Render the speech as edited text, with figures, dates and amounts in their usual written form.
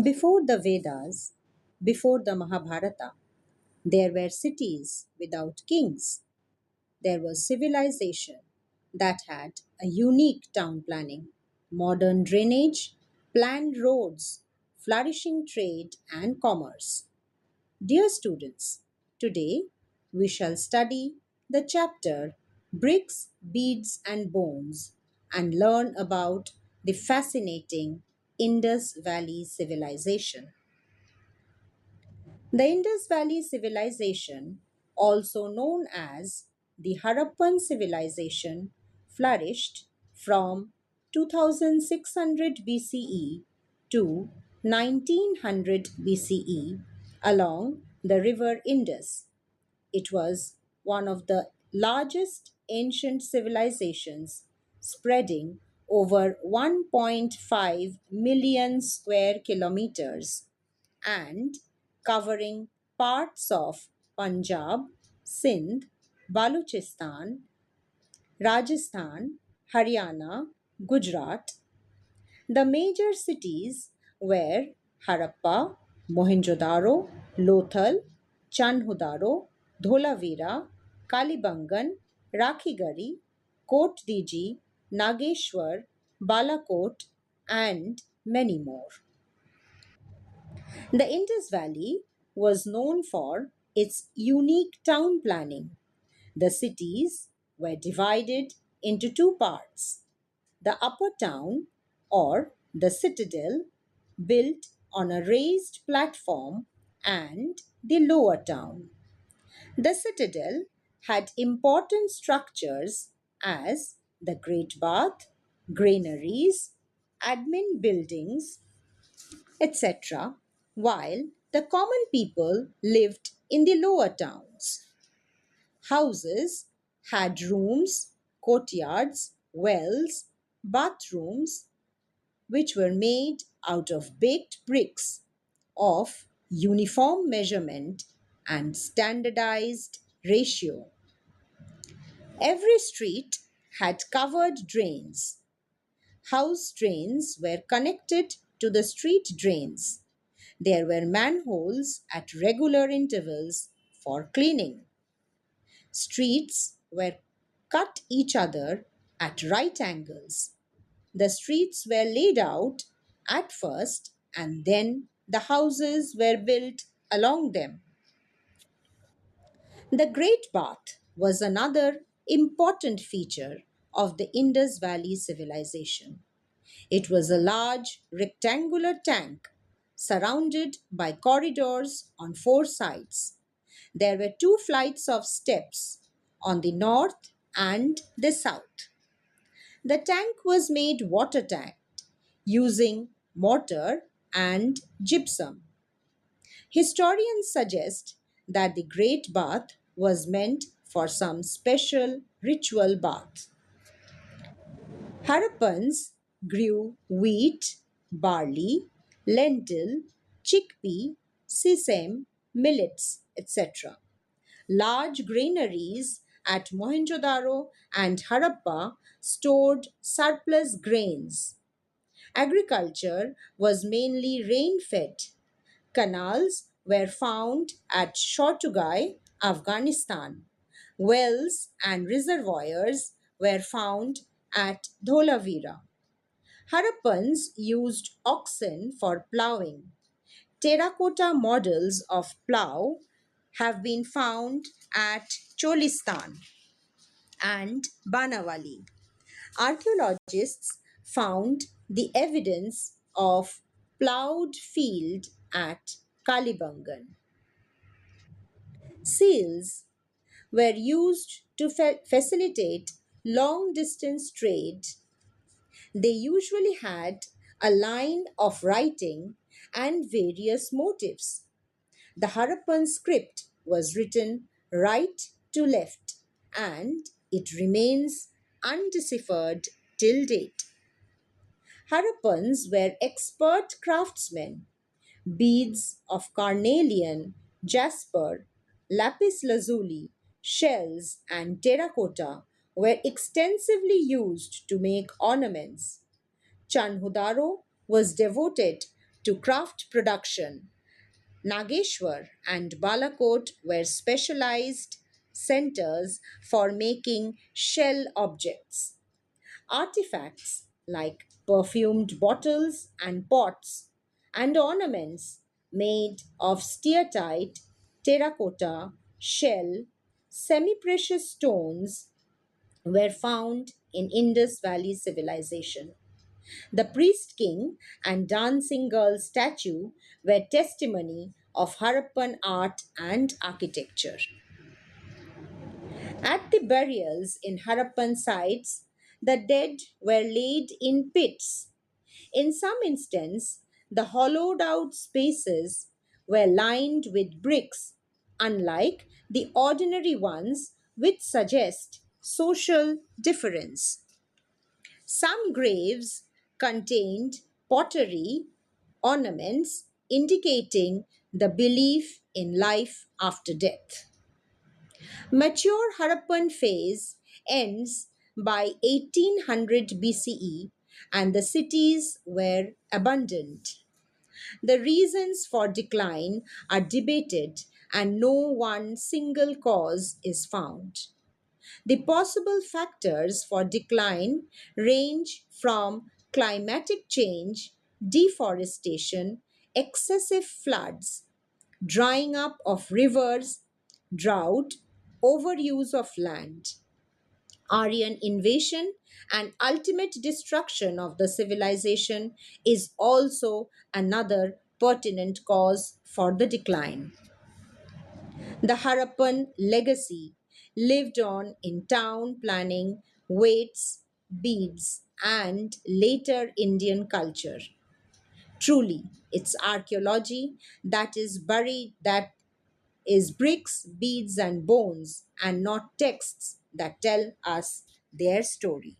Before the Vedas, before the Mahabharata, there were cities without kings. There was civilization that had a unique town planning, modern drainage, planned roads, flourishing trade and commerce. Dear students, today we shall study the chapter Bricks, Beads and Bones and learn about the fascinating Indus Valley civilization. The Indus Valley Civilization, also known as the Harappan Civilization, flourished from 2600 BCE to 1900 BCE along the river Indus. It was one of the largest ancient civilizations, spreading over 1.5 million square kilometers and covering parts of Punjab, Sindh, Balochistan, Rajasthan, Haryana, Gujarat. The major cities were Harappa, Mohenjo-daro, Lothal, Chanhudaro, Dholavira, Kalibangan, Rakhigari, Kotdiji, Nageshwar, Balakot, and many more. The Indus Valley was known for its unique town planning. The cities were divided into two parts: the upper town, or the citadel, built on a raised platform, and the lower town. The citadel had important structures as the Great Bath, granaries, admin buildings, etc., while the common people lived in the lower towns. Houses had rooms, courtyards, wells, bathrooms, which were made out of baked bricks of uniform measurement and standardized ratio. Every street had covered drains. House drains were connected to the street drains. There were manholes at regular intervals for cleaning. Streets were cut each other at right angles. The streets were laid out at first and then the houses were built along them. The Great Bath was another important feature of the Indus Valley civilization. It was a large rectangular tank surrounded by corridors on four sides. There were two flights of steps on the north and the south. The tank was made watertight using mortar and gypsum. Historians suggest that the Great Bath was meant for some special ritual bath. Harappans grew wheat, barley, lentil, chickpea, sesame, millets, etc. Large granaries at Mohenjo-daro and Harappa stored surplus grains. Agriculture was mainly rain-fed. Canals were found at Shortugai, Afghanistan. Wells and reservoirs were found at Dholavira. Harappans used oxen for ploughing. Terracotta models of plough have been found at Cholistan and Banawali. Archaeologists found the evidence of ploughed field at Kalibangan. Seals were used to facilitate long distance trade. They usually had a line of writing and various motifs. The Harappan script was written right to left and it remains undeciphered till date. Harappans were expert craftsmen. Beads of carnelian, jasper, lapis lazuli, shells, and terracotta were extensively used to make ornaments. Chanhudaro was devoted to craft production. Nageshwar and Balakot were specialized centers for making shell objects. Artifacts like perfumed bottles and pots and ornaments made of steatite, terracotta, shell, semi precious stones were found in Indus Valley civilization. The priest king and dancing girl statue were testimony of Harappan art and architecture. At the burials in Harappan sites, the dead were laid in pits. In some instances, the hollowed out spaces were lined with bricks, unlike the ordinary ones, which suggest social difference. Some graves contained pottery ornaments indicating the belief in life after death. Mature Harappan phase ends by 1800 BCE and the cities were abundant. The reasons for decline are debated and no one single cause is found. The possible factors for decline range from climatic change, deforestation, excessive floods, drying up of rivers, drought, overuse of land, Aryan invasion, and ultimate destruction of the civilization is also another pertinent cause for the decline. The Harappan legacy lived on in town planning, weights, beads, and later Indian culture. Truly, it's archaeology that is bricks, beads, and bones, and not texts that tell us their story.